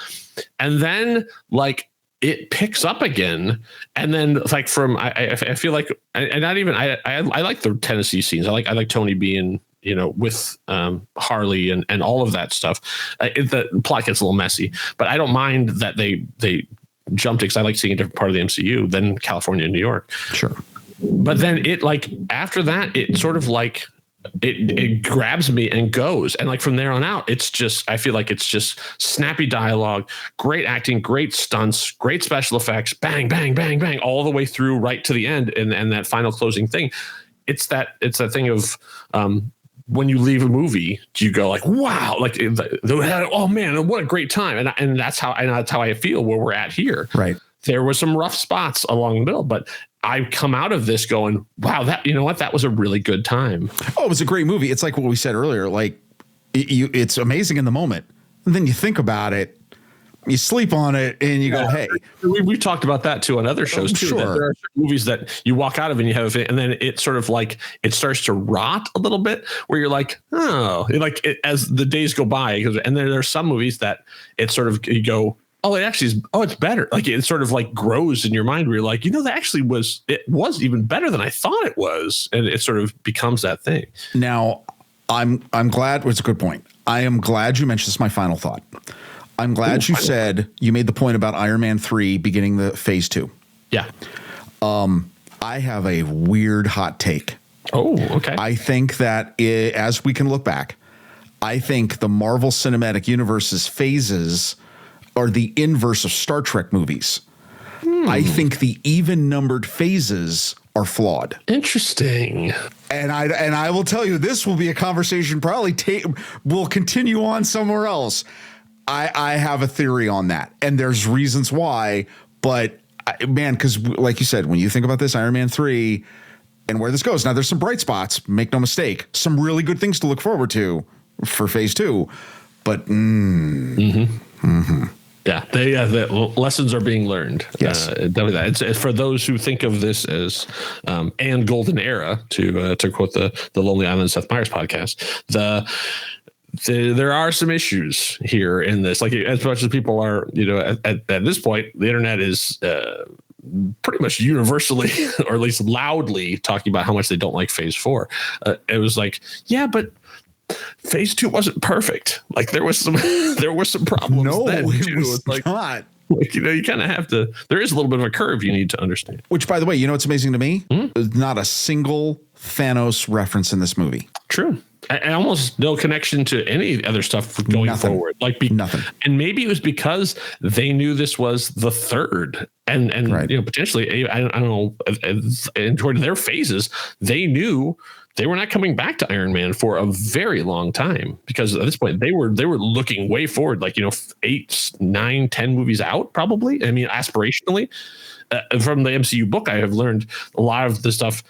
S3: And then like it picks up again, and then like I feel like, and not even I like the Tennessee scenes. I like Tony being, you know, with Harley and all of that stuff. The plot gets a little messy, but I don't mind that they jumped it, because I like seeing a different part of the MCU than California and New York.
S9: Sure.
S3: But then it like after that, it sort of like it grabs me and goes. And like from there on out, it's just, I feel like it's just snappy dialogue, great acting, great stunts, great special effects, bang, bang, bang, bang, all the way through right to the end. And that final closing thing. It's that thing of, when you leave a movie, you go like, wow, like, oh man, what a great time. And that's how I feel where we're at here.
S9: Right.
S3: There were some rough spots along the middle, but I come out of this going, wow, that was a really good time.
S9: Oh, it was a great movie. It's like what we said earlier, like it's amazing in the moment. And then you think about it, you sleep on it, and you go, hey.
S3: We've talked about that too on other shows too.
S9: Sure.
S3: That there are movies that you walk out of and you have, and then it sort of like it starts to rot a little bit, where you're like, oh, as the days go by, and then there are some movies that it's sort of, you go, oh, it actually is, oh, it's better. Like it sort of like grows in your mind where you're like, that actually it was even better than I thought it was. And it sort of becomes that thing.
S9: Now, I'm glad. It's a good point. I am glad you mentioned this. My final thought. I'm glad you said you made the point about Iron Man 3 beginning the phase 2.
S3: Yeah.
S9: I have a weird hot take.
S3: Oh, okay.
S9: I think that as we can look back, I think the Marvel Cinematic Universe's phases are the inverse of Star Trek movies. I think the even numbered phases are flawed.
S3: Interesting.
S9: And I will tell you, this will be a conversation probably will continue on somewhere else. I have a theory on that, and there's reasons why, but man, because like you said, when you think about this Iron Man 3 and where this goes, now there's some bright spots, make no mistake, some really good things to look forward to for phase 2, but
S3: yeah, the lessons are being learned.
S9: Yes,
S3: it's for those who think of this as and golden era, to quote the Lonely Island Seth Meyers podcast. There are some issues here in this. Like, as much as people are, at this point, the internet is pretty much universally, or at least loudly, talking about how much they don't like phase 4. It was like, yeah, but phase 2 wasn't perfect. Like there were some problems.
S9: No,
S3: then
S9: it
S3: too.
S9: was
S3: like,
S9: not.
S3: Like, you kind of have to, there is a little bit of a curve you need to understand.
S9: Which, by the way, what's amazing to me? Not a single Thanos reference in this movie.
S3: True. And almost no connection to any other stuff going forward. Like
S9: nothing.
S3: And maybe it was because they knew this was the third, and
S9: right.
S3: Potentially, I don't know, toward their phases, they knew they were not coming back to Iron Man for a very long time, because at this point they were looking way forward, like 8, 9, 10 movies out, probably. I mean, aspirationally, from the MCU book, I have learned a lot of the stuff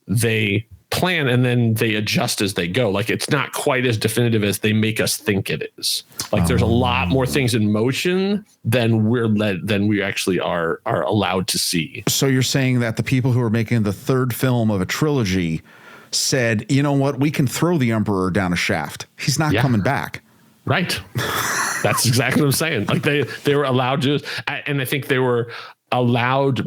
S3: they plan and then they adjust as they go. Like it's not quite as definitive as they make us think it is. Like there's a lot more things in motion than we actually are allowed to see.
S9: So you're saying that the people who are making the third film of a trilogy said, you know what, we can throw the Emperor down a shaft. He's not coming back.
S3: Right. That's exactly what I'm saying. Like they were allowed to, and I think they were allowed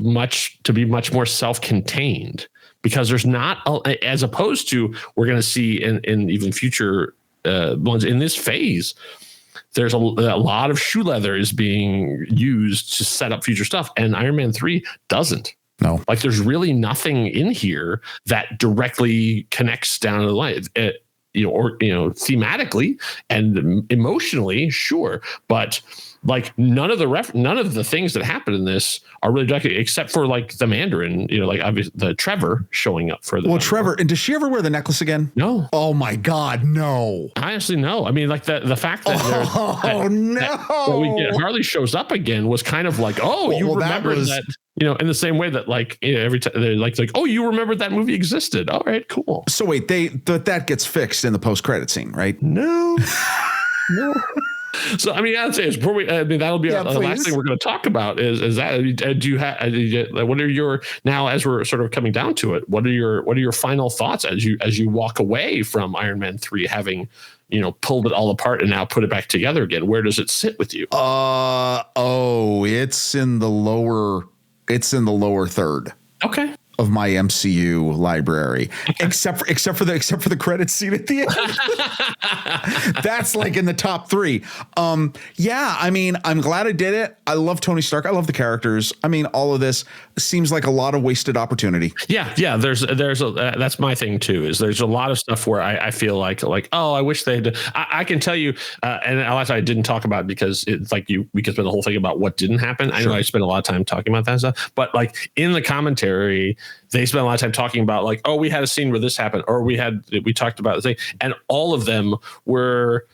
S3: to be much more self-contained, because there's not, as opposed to we're going to see in even future ones in this phase, there's a lot of shoe leather is being used to set up future stuff, and Iron Man 3 doesn't.
S9: No,
S3: like there's really nothing in here that directly connects down to the line. Thematically and emotionally, sure, but like none of the things that happen in this are really directly, except for like the Mandarin, like obviously the Trevor showing up for the.
S9: Well, Trevor, and does she ever wear the necklace again?
S3: No.
S9: Oh my God, no.
S3: Honestly, no. I mean, like the fact that Harley shows up again was kind of like, remember that. In the same way that every time they're like, oh, you remembered that movie existed. All right, cool.
S9: So wait, that gets fixed in the post-credit scene, right?
S3: No. No. So I mean, I'd say that'll be the last thing we're going to talk about is that. Do you have what are your, now as we're sort of coming down to it, what are your final thoughts as you walk away from Iron Man 3, having pulled it all apart and now put it back together again? Where does it sit with you?
S9: It's in the lower third.
S3: Okay.
S9: Of my MCU library, except for the credits scene at the end. That's like in the top 3. I mean, I'm glad I did it. I love Tony Stark. I love the characters. I mean, all of this seems like a lot of wasted opportunity.
S3: Yeah. There's that's my thing too. Is there's a lot of stuff where I feel like I wish they'd. I can tell you, and a lot I didn't talk about because it's like we could spend the whole thing about what didn't happen. Sure. I know I spent a lot of time talking about that stuff, but like in the commentary, they spent a lot of time talking about we had a scene where this happened, or we talked about the thing, and all of them were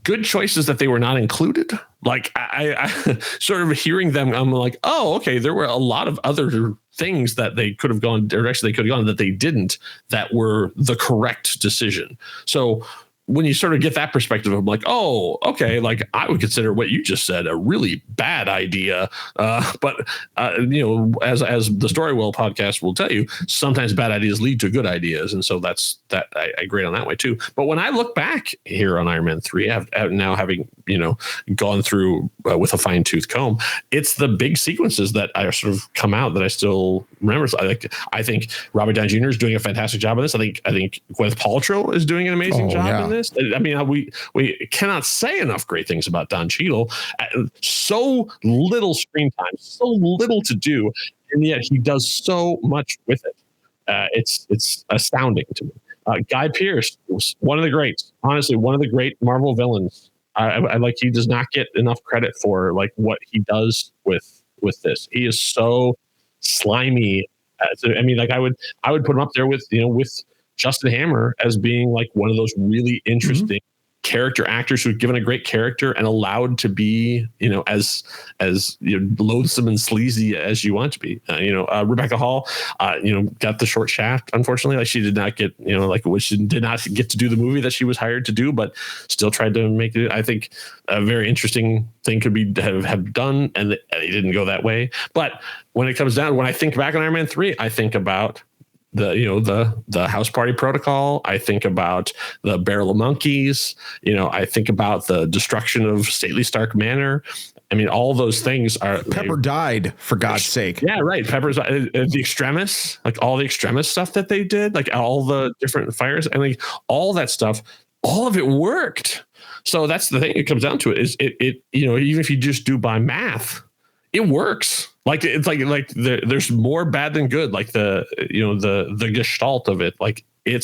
S3: good choices that they were not included. Like I sort of hearing them, I'm like, oh, okay, there were a lot of other things that they could have gone, direction they could have gone that they didn't, that were the correct decision. So when you sort of get that perspective, I'm like, oh, okay, like I would consider what you just said a really bad idea. But you know, as the Storywell podcast will tell you, sometimes bad ideas lead to good ideas, and so that's that. I agree on that way too. But when I look back here on Iron Man 3, now having gone through with a fine tooth comb, it's the big sequences that I sort of come out that I still remember. So I think Robert Downey Jr. is doing a fantastic job of this. I think Gwyneth Paltrow is doing an amazing job in this. I mean, we cannot say enough great things about Don Cheadle. So little screen time, so little to do, and yet he does so much with it. It's astounding to me. Guy Pearce was one of the greats, honestly, one of the great Marvel villains. I like, he does not get enough credit for like what he does with this. He is so slimy. I mean, like I would put him up there with Justin Hammer as being like one of those really interesting character actors who's given a great character and allowed to be, as loathsome and sleazy as you want to be. Rebecca Hall, got the short shaft. Unfortunately, like she did not get, she did not get to do the movie that she was hired to do, but still tried to make it. I think a very interesting thing could be have done, and it didn't go that way. But when it comes down, when I think back on Iron Man 3, I think about the house party protocol. I think about the barrel of monkeys. I think about the destruction of Stately Stark Manor. I mean, all those things are.
S9: Pepper died, for God's sake.
S3: Yeah, right. Pepper's the Extremis, like all the Extremis stuff that they did, like all the different fires, and like all that stuff, all of it worked. So that's the thing. It comes down to it is it even if you just do by math, it works. Like it's like there's more bad than good. Like the gestalt of it. Like it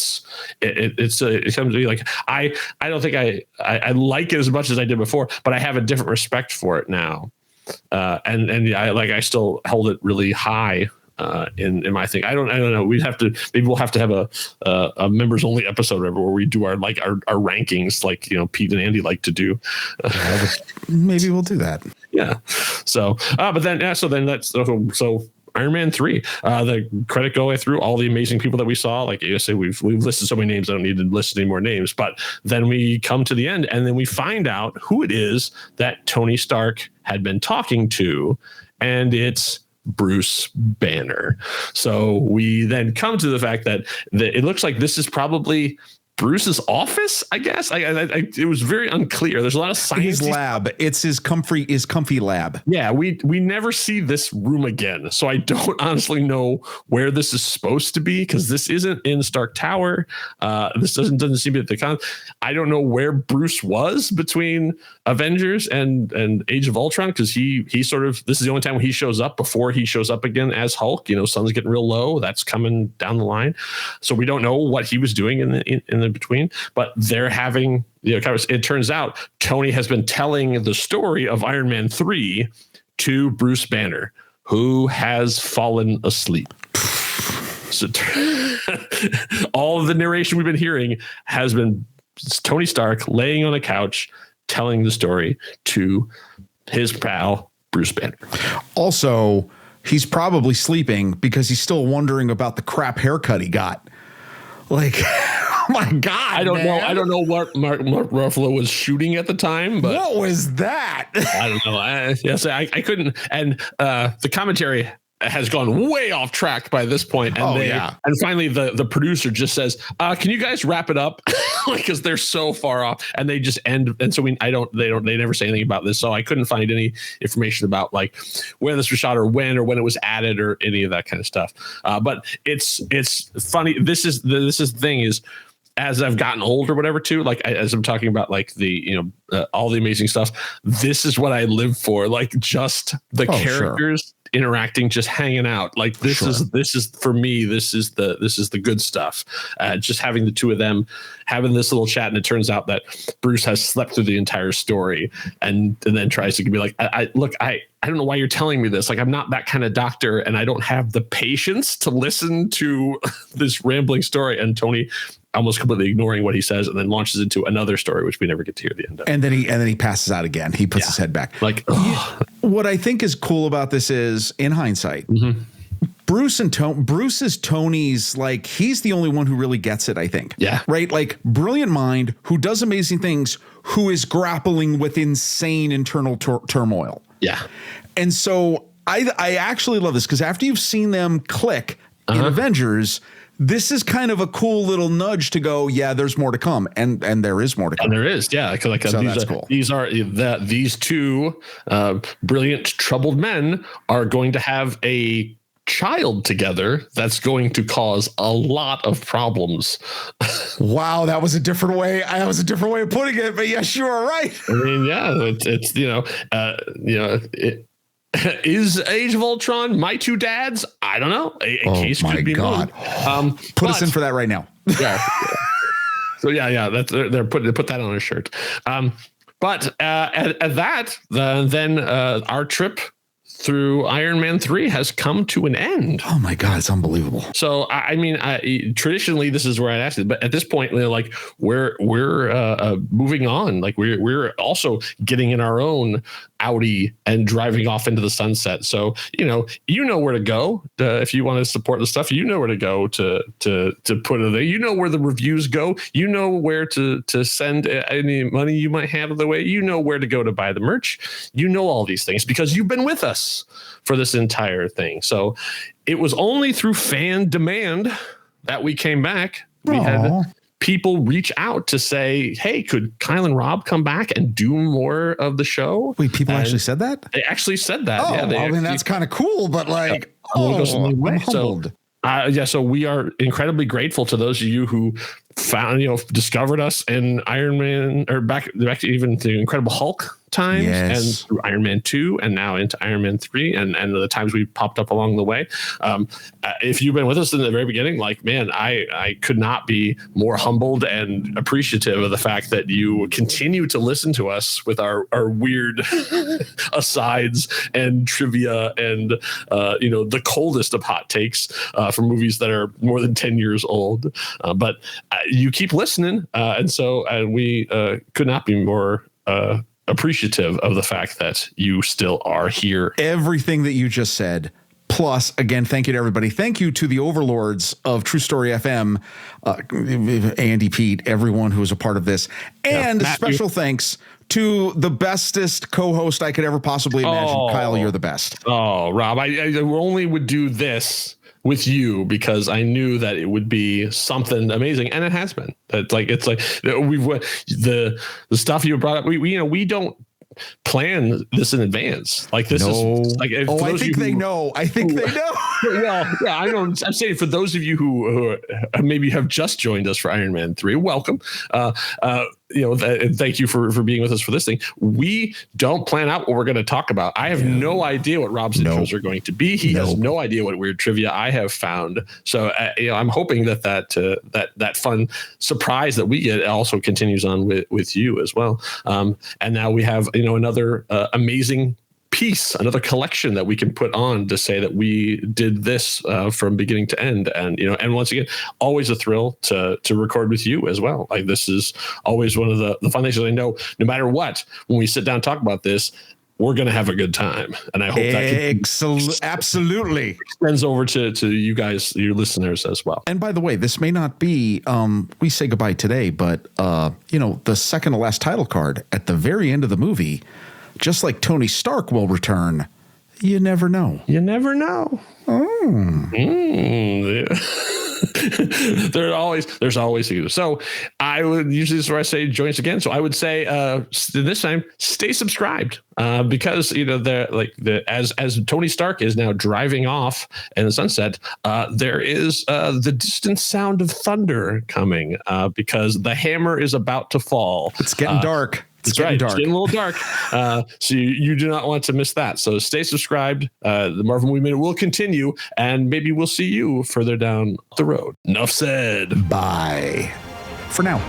S3: comes to be like I don't think I like it as much as I did before, but I have a different respect for it now. And I still hold it really high in my thing. I don't know. We'll have to have a members only episode where we do our rankings, like Pete and Andy like to do.
S9: Maybe we'll do that.
S3: Yeah. So, but then Iron Man 3, the credit going through all the amazing people that we saw. Like you say, we've listed so many names. I don't need to list any more names. But then we come to the end, and then we find out who it is that Tony Stark had been talking to, and it's Bruce Banner. So we then come to the fact that it looks like this is probably Bruce's office, I guess. It was very unclear. There's a lot of science.
S9: His lab. It's his comfy lab.
S3: Yeah, we never see this room again. So I don't honestly know where this is supposed to be, because this isn't in Stark Tower. This doesn't seem to be at the I don't know where Bruce was between Avengers and Age of Ultron, because he sort of, this is the only time he shows up before he shows up again as Hulk. Sun's getting real low. That's coming down the line. So we don't know what he was doing in the between, but they're having it turns out Tony has been telling the story of Iron Man 3 to Bruce Banner, who has fallen asleep. So all of the narration we've been hearing has been Tony Stark laying on a couch telling the story to his pal Bruce Banner. Also,
S9: he's probably sleeping because he's still wondering about the crap haircut he got. Like, oh my God,
S3: I don't know what Mark Ruffalo was shooting at the time, but
S9: what was that?
S3: I don't know. I couldn't. And the commentary has gone way off track by this point. And and finally the producer just says, can you guys wrap it up? Because they're so far off, and they just end. And so they never say anything about this. So I couldn't find any information about like where this was shot or when it was added or any of that kind of stuff. But it's funny. This is the thing is, as I've gotten older, whatever too, like as I'm talking about like the, all the amazing stuff, this is what I live for. Like just the characters interacting, just hanging out. Like this is for me, this is the good stuff. Just having the two of them having this little chat. And it turns out that Bruce has slept through the entire story and then tries to be like, I don't know why you're telling me this. Like, I'm not that kind of doctor, and I don't have the patience to listen to this rambling story. And Tony almost completely ignoring what he says, and then launches into another story, which we never get to hear the end of.
S9: And then he passes out again. He puts his head back.
S3: Like,
S9: what I think is cool about this is, in hindsight, Bruce is Tony's, like, he's the only one who really gets it, I think.
S3: Yeah.
S9: Right? Like, brilliant mind who does amazing things, who is grappling with insane internal turmoil.
S3: Yeah.
S9: And so I actually love this because after you've seen them click in Avengers, this is kind of a cool little nudge to go, yeah, there's more to come. And there is more to come.
S3: And there is, yeah. So that's cool. These two brilliant, troubled men are going to have a child together that's going to cause a lot of problems.
S9: Wow, that was a different way. That was a different way of putting it, but yes, you are right.
S3: I mean, yeah, it's is Age of Ultron my two dads? I don't know. A case could be made.
S9: Put us in for that right now.
S3: Yeah. So yeah, that's they're put that on a shirt. But at that, then our trip through Iron Man 3 has come to an end.
S9: Oh my God, it's unbelievable.
S3: So I mean, traditionally this is where I'd ask it, but at this point, like we're moving on. Like we're also getting in our own Audi and driving off into the sunset. So you know where to go if you want to support the stuff. You know where to go to put it there. You know where the reviews go. You know where to send any money you might have the way. You know where to go to buy the merch. You know all these things because you've been with us for this entire thing. So it was only through fan demand that we came back. We had people reach out to say, hey, could Kyle and Rob come back and do more of the show?
S9: Wait, people actually said that?
S3: They actually said that.
S9: Oh,
S3: yeah,
S9: I mean, that's kind of cool, but like, I'm humbled.
S3: So we are incredibly grateful to those of you who found, discovered us in Iron Man, or back even to Incredible Hulk times, and through Iron Man 2, and now into Iron Man 3, and the times we popped up along the way. If you've been with us in the very beginning, like, man, I could not be more humbled and appreciative of the fact that you continue to listen to us with our weird asides and trivia and the coldest of hot takes for movies that are more than 10 years old. But you keep listening, and so we could not be more appreciative of the fact that you still are here.
S9: Everything that you just said. Plus, again, thank you to everybody. Thank you to the overlords of True Story FM, Andy, Pete, everyone who was a part of this. And special thanks to the bestest co-host I could ever possibly imagine. Kyle, you're the best.
S3: Oh, Rob, I only would do this with you because I knew that it would be something amazing, and it has been. It's like we've the stuff you brought up. We don't plan this in advance. Like this is like.
S9: I think they know. I think they know.
S3: Well, yeah, I know. I'm saying for those of you who maybe have just joined us for Iron Man 3, welcome. Thank you for being with us for this thing. We don't plan out what we're going to talk about. I have no idea what Rob's intros are going to be. He has no idea what weird trivia I have found. So I'm hoping that fun surprise that we get also continues on with you as well. And now we have another amazing piece, another collection that we can put on to say that we did this from beginning to end. And once again, always a thrill to record with you as well. Like, this is always one of the fun things. I know no matter what, when we sit down and talk about this, we're going to have a good time. And I hope that
S9: absolutely
S3: extends over to you guys, your listeners as well.
S9: And by the way, this may not be, we say goodbye today, but the second to last title card at the very end of the movie, just like Tony Stark will return, you never know.
S3: You never know. There's always you. So I would usually, this is where I say join us again. So I would say this time stay subscribed because as Tony Stark is now driving off in the sunset, there is the distant sound of thunder coming because the hammer is about to fall.
S9: It's getting dark.
S3: It's right. Dark. It's getting a little dark. So you do not want to miss that. So stay subscribed. The Marvel Movie Minute will continue, and maybe we'll see you further down the road. Enough said.
S9: Bye for now.